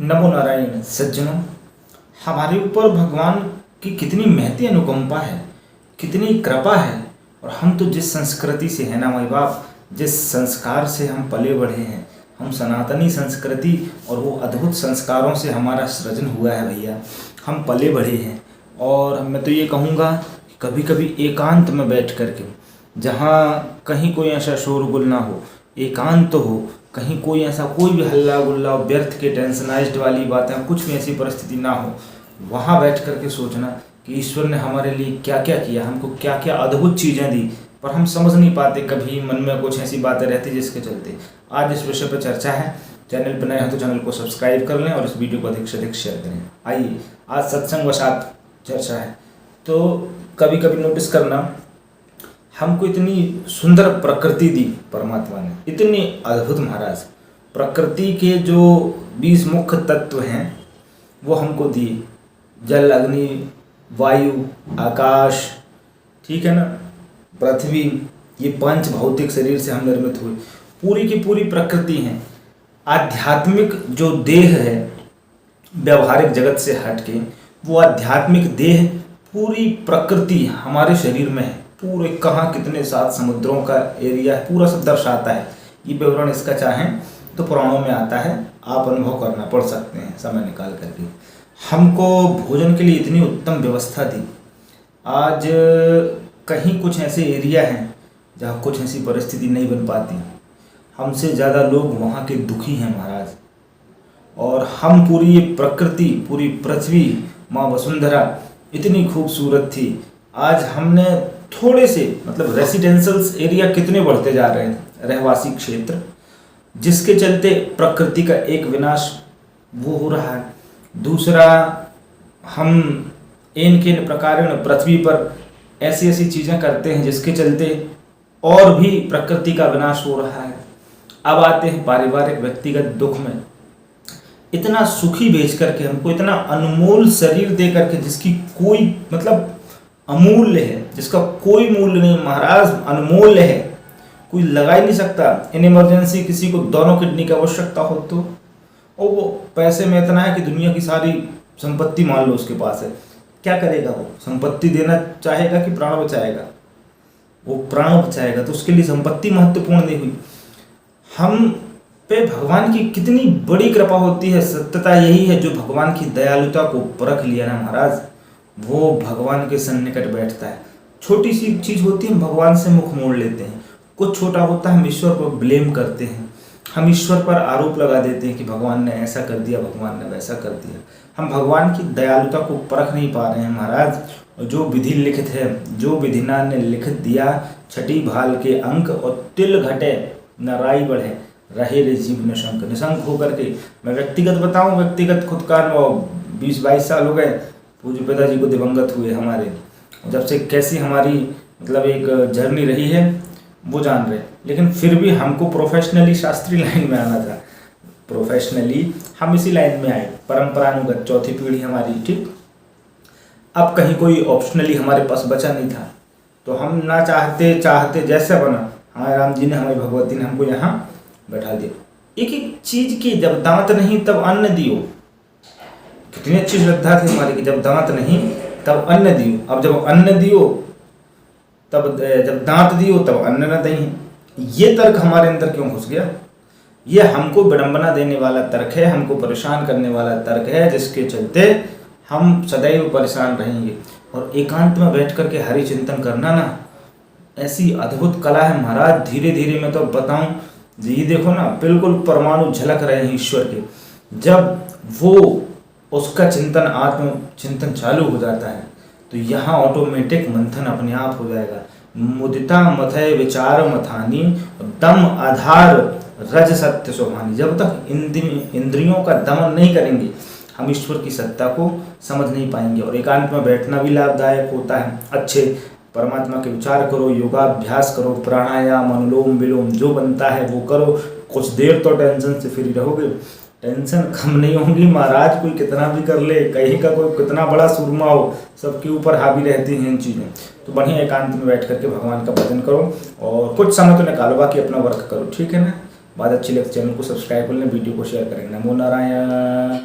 नमो नारायण सज्जनों, हमारे ऊपर भगवान की कितनी महती अनुकंपा है, कितनी कृपा है। और हम तो जिस संस्कृति से है ना माई बाप, जिस संस्कार से हम पले बढ़े हैं, हम सनातनी संस्कृति और वो अद्भुत संस्कारों से हमारा सृजन हुआ है भैया। हम पले बढ़े हैं और मैं तो ये कहूँगा कि कभी कभी एकांत में बैठ करके, जहाँ कहीं कोई ऐसा शोरगुल ना हो, एकांत हो, कहीं कोई ऐसा कोई भी हल्ला गुल्ला व्यर्थ के टेंशनाइज्ड वाली बातें, कुछ भी ऐसी परिस्थिति ना हो, वहाँ बैठ करके सोचना कि ईश्वर ने हमारे लिए क्या क्या किया, हमको क्या क्या अद्भुत चीज़ें दी, पर हम समझ नहीं पाते। कभी मन में कुछ ऐसी बातें रहती जिसके चलते आज इस विषय पर चर्चा है। चैनल पर नए हैं तो चैनल को सब्सक्राइब कर लें और इस वीडियो को अधिक से अधिक शेयर करें। आइए आज सत्संग वशात चर्चा है। तो कभी कभी नोटिस करना, हमको इतनी सुंदर प्रकृति दी परमात्मा ने, इतनी अद्भुत महाराज। प्रकृति के जो 20 मुख्य तत्व हैं वो हमको दिए, जल, अग्नि, वायु, आकाश, ठीक है ना, पृथ्वी, ये 5 भौतिक शरीर से हम निर्मित हुए। पूरी की पूरी प्रकृति है। आध्यात्मिक जो देह है व्यवहारिक जगत से हटके, वो आध्यात्मिक देह पूरी प्रकृति हमारे शरीर में है। पूरे कहाँ कितने 7 समुद्रों का एरिया है, पूरा सब दर्शाता है। ये विवरण इसका चाहें तो पुराणों में आता है, आप अनुभव करना पड़ सकते हैं समय निकाल करके। हमको भोजन के लिए इतनी उत्तम व्यवस्था दी। आज कहीं कुछ ऐसे एरिया हैं जहाँ कुछ ऐसी परिस्थिति नहीं बन पाती, हमसे ज़्यादा लोग वहाँ के दुखी हैं महाराज। और हम पूरी ये प्रकृति, पूरी पृथ्वी, माँ वसुंधरा इतनी खूबसूरत थी। आज हमने थोड़े से मतलब रेसिडेंशियल एरिया कितने बढ़ते जा रहे हैं, रहवासी क्षेत्र, जिसके चलते प्रकृति का एक विनाश वो हो रहा है। दूसरा, हम इनके प्रकार पृथ्वी पर ऐसी ऐसी चीज़ें करते हैं जिसके चलते और भी प्रकृति का विनाश हो रहा है। अब आते हैं पारिवारिक व्यक्तिगत दुख में। इतना सुखी भेज करके हमको, इतना अनमोल शरीर दे करके, जिसकी कोई मतलब अमूल्य है, जिसका कोई मूल्य नहीं महाराज, अनमोल्य है, कोई लगा ही नहीं सकता। इन इमरजेंसी किसी को दोनों किडनी की आवश्यकता हो तो, और वो पैसे में इतना है कि दुनिया की सारी संपत्ति मान लो उसके पास है, क्या करेगा वो? संपत्ति देना चाहेगा कि प्राण बचाएगा? वो प्राण बचाएगा, तो उसके लिए संपत्ति महत्वपूर्ण नहीं हुई। हम पे भगवान की कितनी बड़ी कृपा होती है। सत्यता यही है, जो भगवान की दयालुता को परख लिया ना महाराज, वो भगवान के सन्निकट बैठता है। छोटी सी चीज़ होती है, हम भगवान से मुख मोड़ लेते हैं। कुछ छोटा होता है, हम ईश्वर पर ब्लेम करते हैं, हम ईश्वर पर आरोप लगा देते हैं कि भगवान ने ऐसा कर दिया, भगवान ने वैसा कर दिया। हम भगवान की दयालुता को परख नहीं पा रहे हैं महाराज। और जो विधि लिखित है, जो विधिना ने लिख दिया, छठी भाल के अंक और तिल घटे न राई बढ़े, रहे रे जीव निशंक। निशंक होकर के मैं व्यक्तिगत बताऊं, व्यक्तिगत खुद का 20-22 साल हो गए पूज्य पिताजी को दिवंगत हुए हमारे। जब से कैसी हमारी मतलब एक जर्नी रही है वो जान रहे, लेकिन फिर भी हमको प्रोफेशनली शास्त्रीय लाइन में आना था। प्रोफेशनली हम इसी लाइन में आए, परंपरानुगत 4थी पीढ़ी हमारी, ठीक। अब कहीं कोई ऑप्शनली हमारे पास बचा नहीं था, तो हम ना चाहते चाहते जैसे बना, हमारे राम जी ने, हमारी भगवती ने हमको यहाँ बैठा दिया। एक एक चीज की जब दांत नहीं तब अन्न दियो, कितनी अच्छी श्रद्धा थी हमारी कि जब दांत नहीं तब अन्न दियो। अब जब अन्न दियो तब, जब दांत दियो तब अन्न न दही। ये तर्क हमारे अंदर क्यों घुस गया? ये हमको विडंबना देने वाला तर्क है, हमको परेशान करने वाला तर्क है, जिसके चलते हम सदैव परेशान रहेंगे। और एकांत में बैठ करके हरि चिंतन करना ना, ऐसी अद्भुत कला है महाराज। धीरे धीरे मैं तो बताऊं, ये देखो ना, बिल्कुल परमाणु झलक रहे हैं ईश्वर के। जब वो उसका चिंतन, आत्म चिंतन चालू हो जाता है, तो यहाँ ऑटोमेटिक मंथन अपने आप हो जाएगा। मुदिता मथय विचार मथानी, दम आधार रज सत्य शोभानी। जब तक इंद्रियों का दमन नहीं करेंगे, हम ईश्वर की सत्ता को समझ नहीं पाएंगे। और एकांत में बैठना भी लाभदायक होता है। अच्छे परमात्मा के विचार करो, योगाभ्यास करो, प्राणायाम, अनुलोम विलोम जो बनता है वो करो। कुछ देर तो टेंशन से फ्री रहोगे, टेंशन कम नहीं होगी महाराज। कोई कितना भी कर ले, कहीं का कोई कितना बड़ा सूरमा हो, सबके ऊपर हावी रहती हैं इन चीज़ें। तो बढ़िया एकांत में बैठ करके भगवान का भजन करो और कुछ समय तो निकालो, बाकी अपना वर्क करो, ठीक है ना। बात अच्छी लगे चैनल को सब्सक्राइब कर लें, वीडियो को शेयर करें। नमो नारायण।